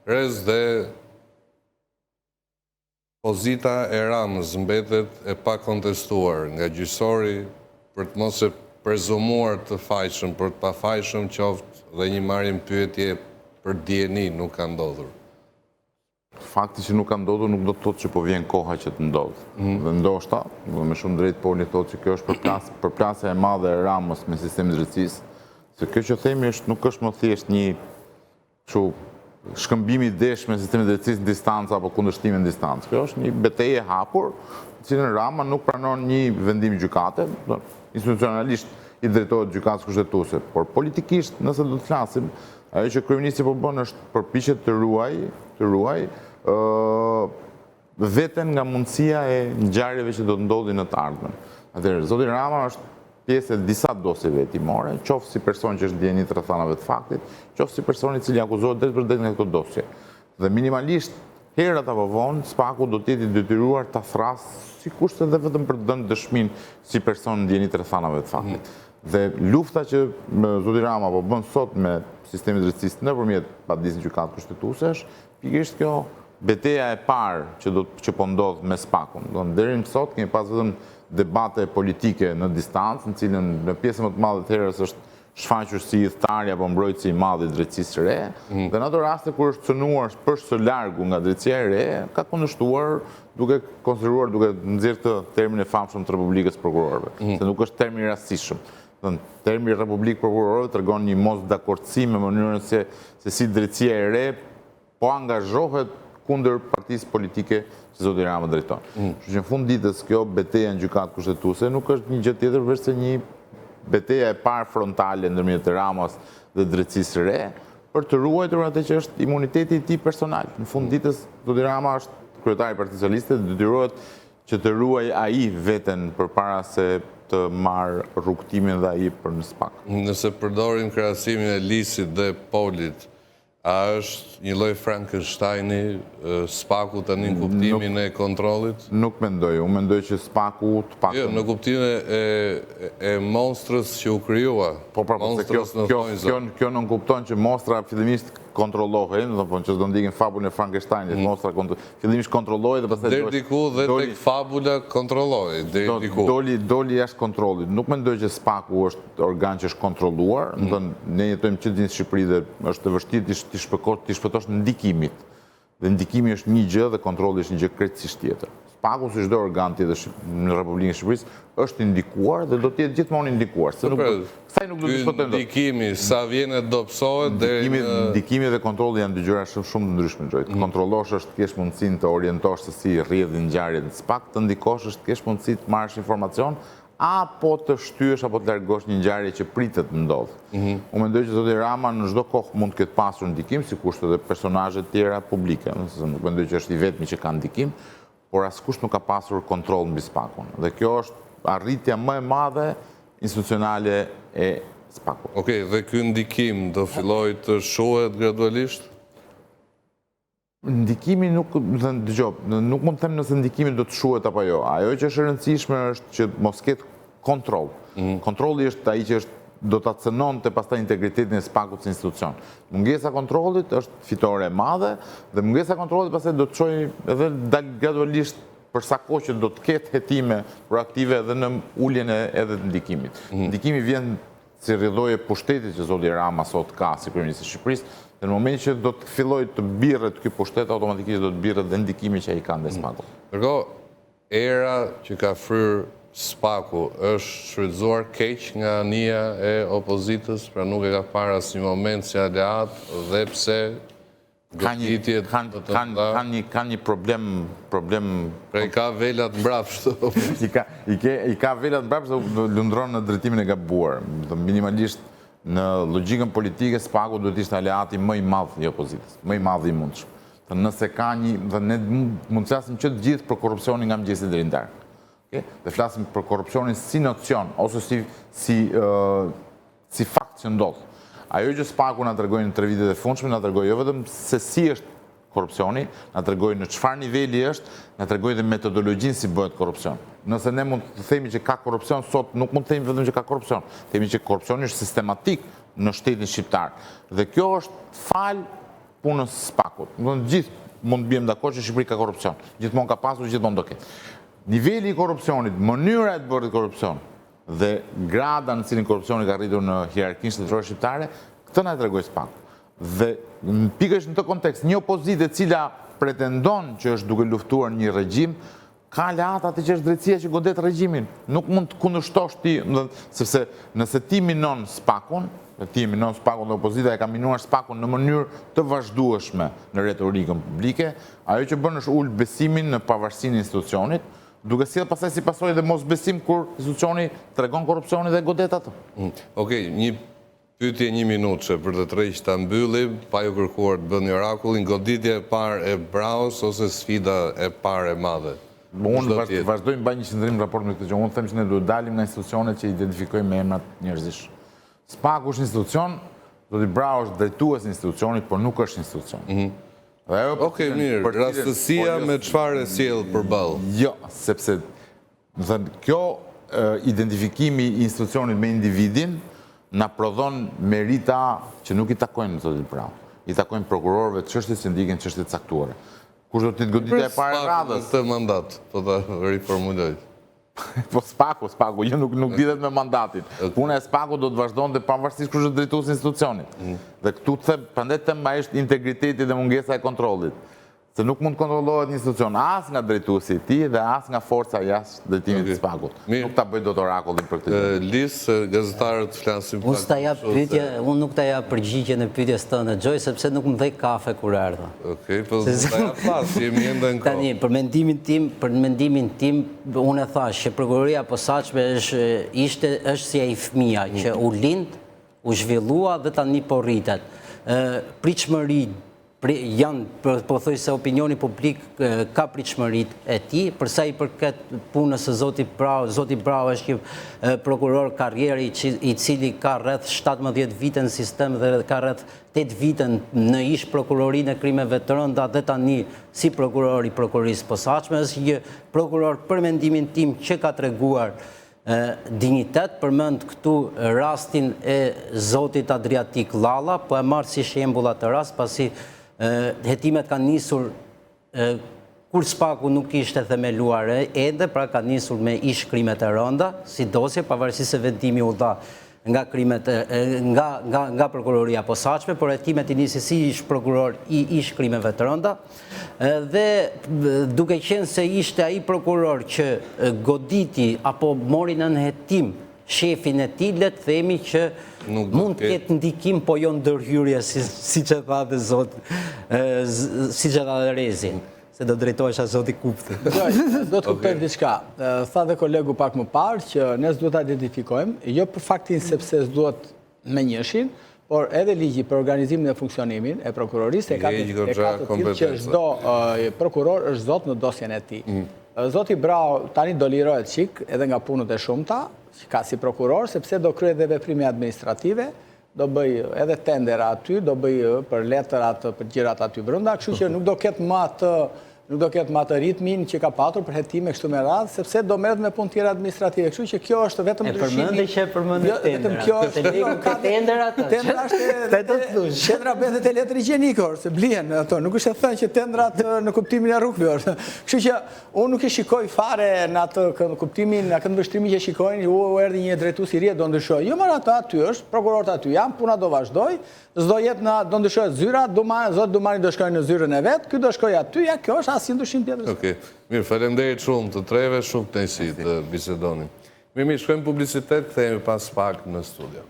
Rez dhe pozita e Ramës mbetet e pa kontestuar nga gjyqësori për të mos e prezumuar të fajshëm, për të pa fajshëm qoftë dhe një marrje pyetje për dieni nuk ka ndodhur. Fakti që nuk ka ndodhur nuk do të thotë që po vjen koha që të ndodhë. Dhe ndoshta, me shumë drejt Poli thotë që kjo është përplasja e madhe e Ramës me sistemin e drejtësisë, se kjo që themi nuk është më thjesht një shkëmbimi desh me sistemin e drejtësisë në distancë apo kundërshtime në distancë. Kjo është një betejë e hapur, në cilën Rama nuk pranon një vendim gjykate, institucionalisht i drejtohet gjykatës kushtetuese, por politikisht, nëse do të flasim, ajo që kryeministri po bën është përpiqet të ruaj veten nga mundësia e ngjarjeve që do të ndodhin në të ardhmen. Atëherë, zoti Rama është pjesë e disa dosjeve hetimore, qoftë si person që është dieni të rrethanave të faktit, qoftë si person i cili akuzohet drejt për drejt nga këto dosje. Dhe minimalisht herët apo vonë, SPAK-u do të jetë i detyruar ta thrasë, sikurse edhe vetëm për të dhënë dëshminë si person dieni të rrethanave të faktit. Dhe lufta që zoti Rama po bën sot me sistemin e drejtësisë nëpërmjet padisë gjykatë kushtetuese është pikërisht kjo betejë e parë që po ndodh me SPAK-un. Deri më sot kemi pas vetëm debate politike në distancë, në cilën në pjesën më të madhe të herës është shfaqur si hidhtarja apo mbrojtësi i madh i drejtësisë së re, dhe në ato raste kur është cënuar për së largu nga drejtësia e re, ka kundërshtuar duke konsideruar, duke nxjerrë të termin e famshëm të Republikës Prokurorëve, se nuk është termi i rastësishëm. Termi Republikë Prokurorëve tregon një mos dakordësi me mënyrën se si drejtësia e re po angazhohet kundër partisë politike që zoti Rama drejton. Kështu që në fund ditës kjo betejë në gjykatë kushtetuese nuk është një gjë tjetër veçse një betejë e parë frontale ndërmjet Ramës dhe drejtësisë së re për të ruajtur atë që është imuniteti i tij personal. Në fund ditës zoti Rama është kryetari i Partisë Socialiste dhe detyrohet që të ruajë ai veten përpara se të marrë rrugtimin dhe ai për në SPAK. Nëse përdorim krahasimin e Lisit dhe Polit, a është një lloj Frankensteini SPAK-u tani në kuptimin e kontrollit? Nuk mendoj. Unë mendoj që SPAK-u të paktën. Jo, në kuptimin e monstrës që u krijua. Po pra, kjo nuk kupton që monstra fillimisht kontrollohen, që do ndikin fabulën e Frankensteinit, monstra fillimisht kontrollohet dhe pastaj deri diku dhe tek fabula kontrollohet, deri diku. Doli jashtë kontrollit. Nuk mendoj që SPAK-u është organ që është kontrolluar, ne jetojmë që në Shqipëri dhe është e vështirë t'i shpëtosh ndikimit. Dhe ndikimi është një gjë dhe kontrolli është një gjë krejtësisht tjetër. SPAK-u si çdo organ tjetër në Republikën e Shqipërisë është indikuar dhe do të jetë gjithmonë indikuar. Kësaj nuk do të shpëtojmë dot. Ndikimi sa vjen e dobësohet deri ndikimi dhe kontrolli janë dy gjëra shumë të ndryshme gjoj. Të kontrollosh është të kesh mundësinë të orientosh se si rrjedhin ngjarjet në SPAK, të ndikosh është të kesh mundësi të marrësh informacion apo të shtyesh apo të largosh një ngjarje që pritet të ndodhë. Unë mendoj që zoti Rama në çdo kohë mund të ketë pasur ndikim, sikurse edhe personazhe të tjera publike, nuk mendoj që është i vetmi që ka ndikim, por askush nuk ka pasur kontroll mbi SPAK-un. Dhe kjo është arritja më e madhe institucionale e SPAK-ut. Okej, dhe ky ndikim do fillojë të shohet gradualisht? Ndikimi nuk mund të them nëse ndikimi do të shohet apo jo. Ajo që është e rëndësishme është që mos ketë kontroll. Kontrolli është ai që do ta cënonte pastaj integritetin e SPAK-ut si institucion. Mungesa e kontrollit është fitore e madhe dhe mungesa e kontrollit pastaj do të çojë edhe dal gradualisht për sa kohë që do të ketë hetime proaktive edhe në uljen edhe të ndikimit. Ndikimi vjen si rrjedhoje pushtetit që zoti Rama sot ka si kryeminist i Shqipërisë, dhe në moment që do të fillojë të birret ky pushtet, automatikisht do të birret dhe ndikimi që ai ka ndaj SPAK-ut. Ndërkohë, era që ka fryrë SPAK-u është shfrytzuar keq nga anija e opozitës, pra nuk e ka parë asnjë moment si aleat dhe pse ka një problem pra i ka velat mbrapsht. I ka velat mbrapsht dhe lundron në drejtimin e gabuar. Minimalisht në logjikën politike SPAK-u duhet ishte aleati më i madh i opozitës, më i madh i mundshëm. Nëse ka një, dhe ne mund të flasim që të gjithë për korrupsionin nga mëngjesi deri në darkë. Dhe flasim për korrupsionin si nocion ose si fakt që ndodh. Ajo që SPAK-u na tregoi në 3 vitet e fundshme na tregoi jo vetëm se si është korrupsioni, na tregoi në çfarë niveli është, na tregoi dhe metodologjinë si bëhet korrupsion. Nëse ne mund të themi që ka korrupsion sot, nuk mund të themi vetëm që ka korrupsion. Themi që korrupsioni është sistematik në shtetin shqiptar. Dhe kjo është fal punës SPAK-ut. Gjithë mund të bjem dakord që Shqipëri ka korrupsion. Gjithmonë ka pasur, gjithmonë do ketë. Niveli i korrupsionit, mënyra e të bërë korrupsion dhe grada në cilin korrupsioni ka rritur në hierarkinë shtetërore shqiptare, këtë na tregoi SPAK. Dhe pikërisht në këtë kontekst, një opozitë e cila pretendon që është duke luftuar një regjim, ka aleat atë që është drejtësia që godet regjimin. Nuk mund të kundërshtosh ti, sepse nëse ti minon SPAK-un, dhe opozita e ka minuar SPAK-un në mënyrë të vazhdueshme në retorikën publike, ajo që bën është ulë besimin në pavarësinë e institucionit, duke sjellë pastaj si pasojë dhe mos besim kur institucioni tregon korrupsionin dhe godet atë. Okej, një pyetje 1 minutë për të tërhequr ta mbyllim, pa ju kërkuar të bëni orakullin, goditja e parë e Braus ose sfida e parë e madhe? Unë vazhdojmë bëj një qëndrim raport me këtë gjë. Unë them që ne duhet dalim nga institucionet që identifikojmë me emrat njerëzish. SPAK është institucion, zoti Brau është drejtues i institucionit, por nuk është institucion. Okej, mirë, rastësia me çfarë e sjell përballë? Jo, sepse kjo identifikimi i institucionit me individin na prodhon merita që nuk i takojnë zotit Brau. I takojnë prokurorëve të çështjes që ndiqen çështje të caktuara. Kush do të jetë goditja e parë e radhës? Këtë mandat, po ta riformuloj. Po SPAK-u, jo nuk lidhet me mandatin. Puna e SPAK-u do të vazhdonte pavarësisht kush është drejtuesi i institucionit. Dhe këtu them, prandaj them ai është integriteti dhe mungesa e kontrollit. Se nuk mund të kontrollohet një institucion as nga drejtuesi i tij dhe as nga forca jashtë drejtimit të SPAK-ut. Nuk ta bëj dot orakullin për këtë. Lis, gazetarët flasin pak. Unë nuk ta jap përgjigje në pyetjes tënde, Gjoj, sepse nuk më dhej kafe kur erdha. Okej, po ta jap pas, jemi ende në kohë. Tani, për mendimin tim, unë e thash që prokuroria e posaçme është si ai fëmia që u lind, u zhvillua dhe tani po rritet. Pritshmëri janë, po thoj se opinioni publik ka pritshmërit e tij, përsa i përket punës së zotit Brau. Zoti Brau është një prokuror karrieri i cili ka rreth 17 vite në sistem dhe ka rreth 8 vite në ish prokurorinë e krimeve të rënda dhe tani si prokuror i prokurorisë posaçme. Është një prokuror për mendimin tim që ka treguar dignitet. Përmend këtu rastin e zotit Adriatik Lalla, po e marr si shembull atë rast pasi hetimet kanë nisur kur SPAK-u nuk ishte themeluar ende, pra ka nisur me ish krimet e rënda, si dosje, pavarësisht se vendimi u dha nga krimet nga prokuroria posaçme, por hetimet i nisi si ish prokuror i ish krimeve të rënda, dhe duke qenë se ishte ai prokuror që goditi apo mori në hetim shefin e tij, le të themi që mund të ketë ndikim, po jo ndërhyrje, siç e tha dhe zoti, siç e tha dhe Rezi, se do drejtohesha zoti Kupti. Do të kuptoj diçka. Tha dhe kolegu pak më parë që ne s'duhet ta identifikojmë, jo për faktin sepse s'duhet me njëshin, por edhe ligji për organizimin dhe funksionimin e prokurorisë e ka të tillë që çdo prokuror është zot në dosjen e tij. Zoti Brau tani do lirohet çik edhe nga punët e shumta që ka si prokuror, sepse do kryej edhe veprime administrative, do bëj edhe tendera aty, do bëj për letërat, për gjërat aty brenda, kështu që nuk do ketë më atë ritmin që ka patur për hetime kështu me radhë, sepse do merret me punë tjera administrative. Kështu që kjo është vetëm ndryshimi. Vetëm kjo është tendera atë. Tendra është tendra bëhet te letër higjienike, se blihen ato. Nuk është e thënë që tendrat në kuptimin e rrugëve. Kështu që unë nuk e shikoj fare në atë kuptimin, në atë vështrimin që shikojnë, u erdhi një drejtues i ri do ndryshoj. Jo, mar aty është, prokurorët aty janë, puna do vazhdoj. S'do jetë do ndryshohet zyra, zot Dumani do shkojnë në zyrën e vet, ky do shkojë aty, ja kjo është asnjë ndryshim tjetër. Okej. Mirë, faleminderit shumë të treve, shumë kënaqësi të bisedonim. Mirë, shkojmë publicitet, kthehemi pas pak në studio.